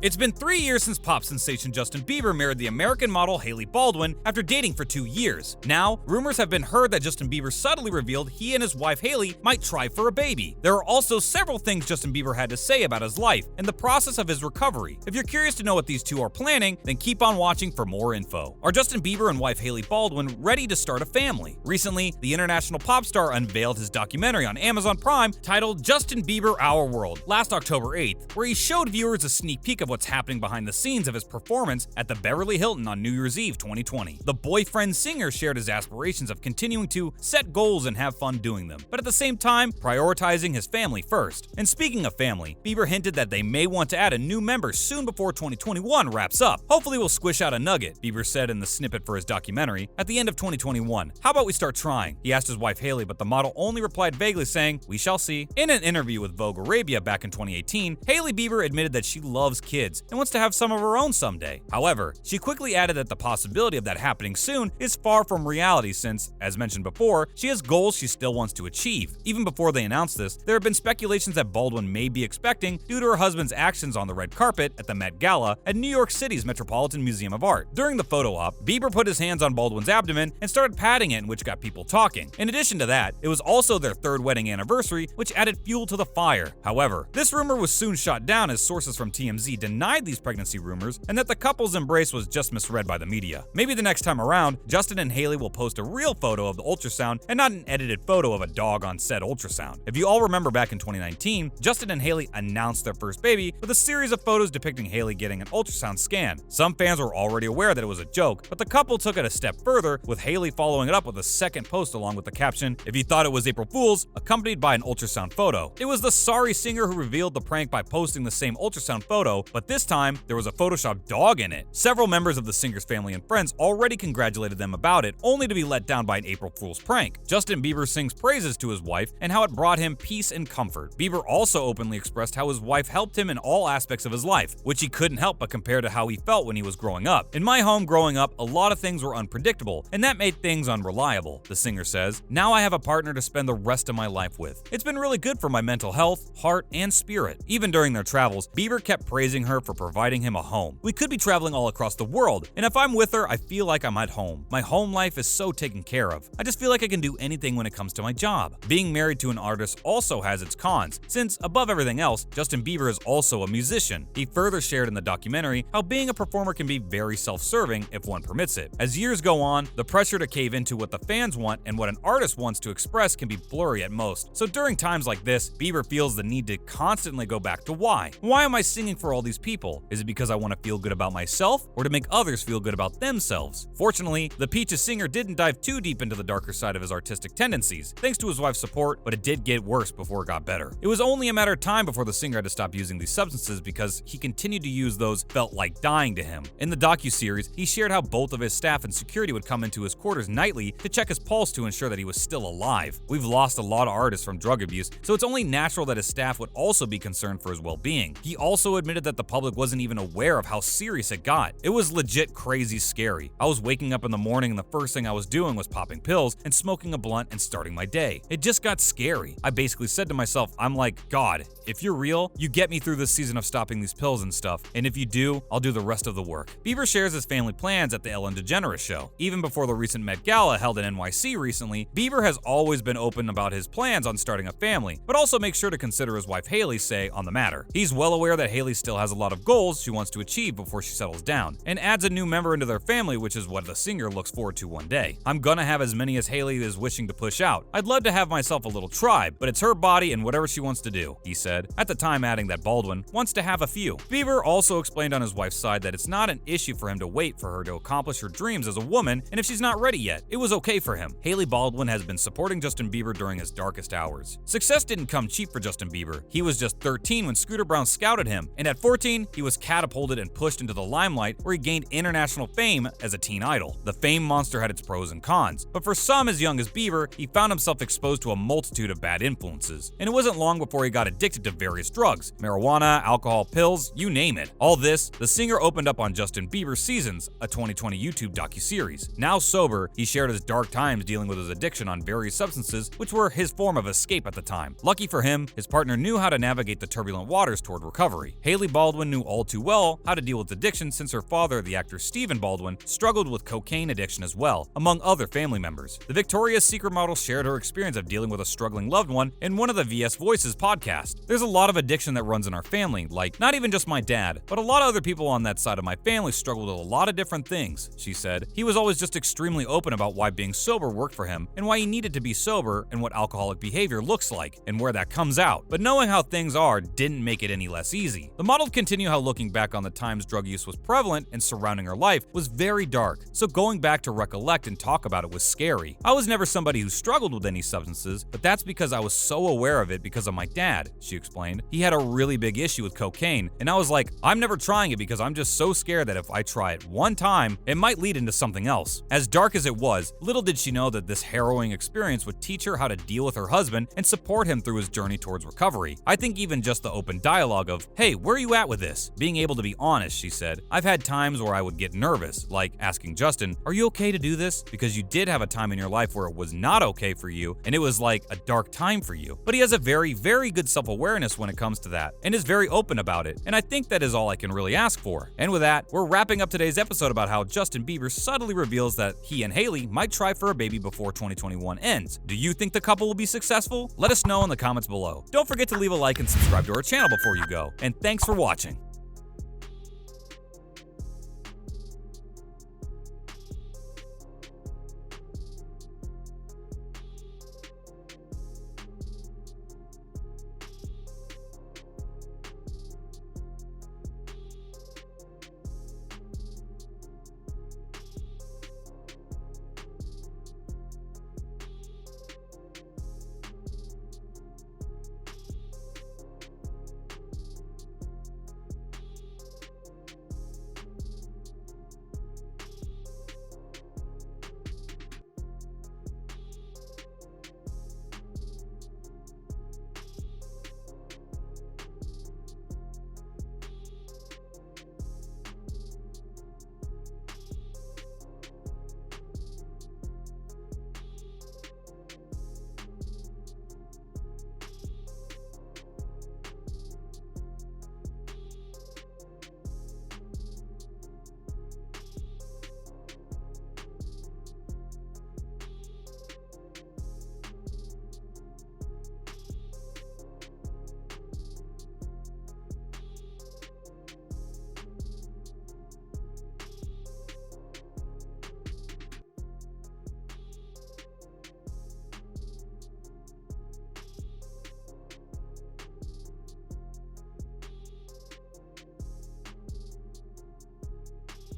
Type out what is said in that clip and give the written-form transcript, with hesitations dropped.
It's been 3 years since pop sensation Justin Bieber married the American model Hailey Baldwin after dating for 2 years. Now, rumors have been heard that Justin Bieber subtly revealed he and his wife Hailey might try for a baby. There are also several things Justin Bieber had to say about his life and the process of his recovery. If you're curious to know what these two are planning, then keep on watching for more info. Are Justin Bieber and wife Hailey Baldwin ready to start a family? Recently, the international pop star unveiled his documentary on Amazon Prime titled Justin Bieber Our World last October 8th, where he showed viewers a sneak peek of what's happening behind the scenes of his performance at the Beverly Hilton on New Year's Eve 2020. The boyfriend singer shared his aspirations of continuing to set goals and have fun doing them, but at the same time, prioritizing his family first. And speaking of family, Bieber hinted that they may want to add a new member soon before 2021 wraps up. Hopefully we'll squish out a nugget, Bieber said in the snippet for his documentary, at the end of 2021. How about we start trying? He asked his wife Hailey, but the model only replied vaguely saying, "We shall see." In an interview with Vogue Arabia back in 2018, Hailey Bieber admitted that she loves kids and wants to have some of her own someday. However, she quickly added that the possibility of that happening soon is far from reality since, as mentioned before, she has goals she still wants to achieve. Even before they announced this, there have been speculations that Baldwin may be expecting due to her husband's actions on the red carpet at the Met Gala at New York City's Metropolitan Museum of Art. During the photo op, Bieber put his hands on Baldwin's abdomen and started patting it, which got people talking. In addition to that, it was also their third wedding anniversary, which added fuel to the fire. However, this rumor was soon shot down as sources from TMZ denied these pregnancy rumors and that the couple's embrace was just misread by the media. Maybe the next time around, Justin and Hailey will post a real photo of the ultrasound and not an edited photo of a dog on said ultrasound. If you all remember back in 2019, Justin and Hailey announced their first baby with a series of photos depicting Hailey getting an ultrasound scan. Some fans were already aware that it was a joke, but the couple took it a step further, with Hailey following it up with a second post along with the caption, "If you thought it was April Fool's," accompanied by an ultrasound photo. It was the sorry singer who revealed the prank by posting the same ultrasound photo, but this time there was a Photoshop dog in it. Several members of the singer's family and friends already congratulated them about it, only to be let down by an April Fool's prank. Justin Bieber sings praises to his wife and how it brought him peace and comfort. Bieber also openly expressed how his wife helped him in all aspects of his life, which he couldn't help but compare to how he felt when he was growing up. "In my home growing up, a lot of things were unpredictable, and that made things unreliable," the singer says. "Now I have a partner to spend the rest of my life with. It's been really good for my mental health, heart, and spirit." Even during their travels, Bieber kept praising her for providing him a home. "We could be traveling all across the world, and if I'm with her, I feel like I'm at home. My home life is so taken care of. I just feel like I can do anything when it comes to my job." Being married to an artist also has its cons, since, above everything else, Justin Bieber is also a musician. He further shared in the documentary how being a performer can be very self-serving if one permits it. As years go on, the pressure to cave into what the fans want and what an artist wants to express can be blurry at most. So during times like this, Bieber feels the need to constantly go back to why. Why am I singing for all these people? Is it because I want to feel good about myself, or to make others feel good about themselves? Fortunately, the Peaches singer didn't dive too deep into the darker side of his artistic tendencies, thanks to his wife's support, but it did get worse before it got better. It was only a matter of time before the singer had to stop using these substances because he continued to use those felt like dying to him. In the docuseries, he shared how both of his staff and security would come into his quarters nightly to check his pulse to ensure that he was still alive. "We've lost a lot of artists from drug abuse, so it's only natural that his staff would also be concerned for his well-being." He also admitted that the public wasn't even aware of how serious it got. "It was legit crazy scary. I was waking up in the morning and the first thing I was doing was popping pills and smoking a blunt and starting my day. It just got scary. I basically said to myself, I'm like, God, if you're real, you get me through this season of stopping these pills and stuff, and if you do, I'll do the rest of the work." Bieber shares his family plans at the Ellen DeGeneres show. Even before the recent Met Gala held in NYC recently, Bieber has always been open about his plans on starting a family, but also makes sure to consider his wife Hailey's say on the matter. He's well aware that Hailey still has a lot of goals she wants to achieve before she settles down, and adds a new member into their family, which is what the singer looks forward to one day. "I'm gonna have as many as Hailey is wishing to push out. I'd love to have myself a little tribe, but it's her body and whatever she wants to do," he said, at the time adding that Baldwin wants to have a few. Bieber also explained on his wife's side that it's not an issue for him to wait for her to accomplish her dreams as a woman, and if she's not ready yet, it was okay for him. Hailey Baldwin has been supporting Justin Bieber during his darkest hours. Success didn't come cheap for Justin Bieber. He was just 13 when Scooter Braun scouted him, and at 14, he was catapulted and pushed into the limelight where he gained international fame as a teen idol. The fame monster had its pros and cons, but for some as young as Bieber, he found himself exposed to a multitude of bad influences. And it wasn't long before he got addicted to various drugs, marijuana, alcohol, pills, you name it. All this, the singer opened up on Justin Bieber's Seasons, a 2020 YouTube docuseries. Now sober, he shared his dark times dealing with his addiction on various substances, which were his form of escape at the time. Lucky for him, his partner knew how to navigate the turbulent waters toward recovery. Hailey Baldwin Baldwin knew all too well how to deal with addiction since her father, the actor Stephen Baldwin, struggled with cocaine addiction as well, among other family members. The Victoria's Secret model shared her experience of dealing with a struggling loved one in one of the VS Voices podcast. There's a lot of addiction that runs in our family, like not even just my dad, but a lot of other people on that side of my family struggled with a lot of different things, she said. He was always just extremely open about why being sober worked for him and why he needed to be sober and what alcoholic behavior looks like and where that comes out. But knowing how things are didn't make it any less easy. The model continued how looking back on the times drug use was prevalent and surrounding her life was very dark, so going back to recollect and talk about it was scary. I was never somebody who struggled with any substances, but that's because I was so aware of it because of my dad, she explained. He had a really big issue with cocaine, and I was like, I'm never trying it because I'm just so scared that if I try it one time, it might lead into something else. As dark as it was, little did she know that this harrowing experience would teach her how to deal with her husband and support him through his journey towards recovery. I think even just the open dialogue of, hey, where are you at with this? Being able to be honest, she said. I've had times where I would get nervous, like asking Justin, are you okay to do this? Because you did have a time in your life where it was not okay for you, and it was like a dark time for you. But he has a very, very good self-awareness when it comes to that, and is very open about it, and I think that is all I can really ask for. And with that, we're wrapping up today's episode about how Justin Bieber subtly reveals that he and Hailey might try for a baby before 2021 ends. Do you think the couple will be successful? Let us know in the comments below. Don't forget to leave a like and subscribe to our channel before you go, and thanks for watching.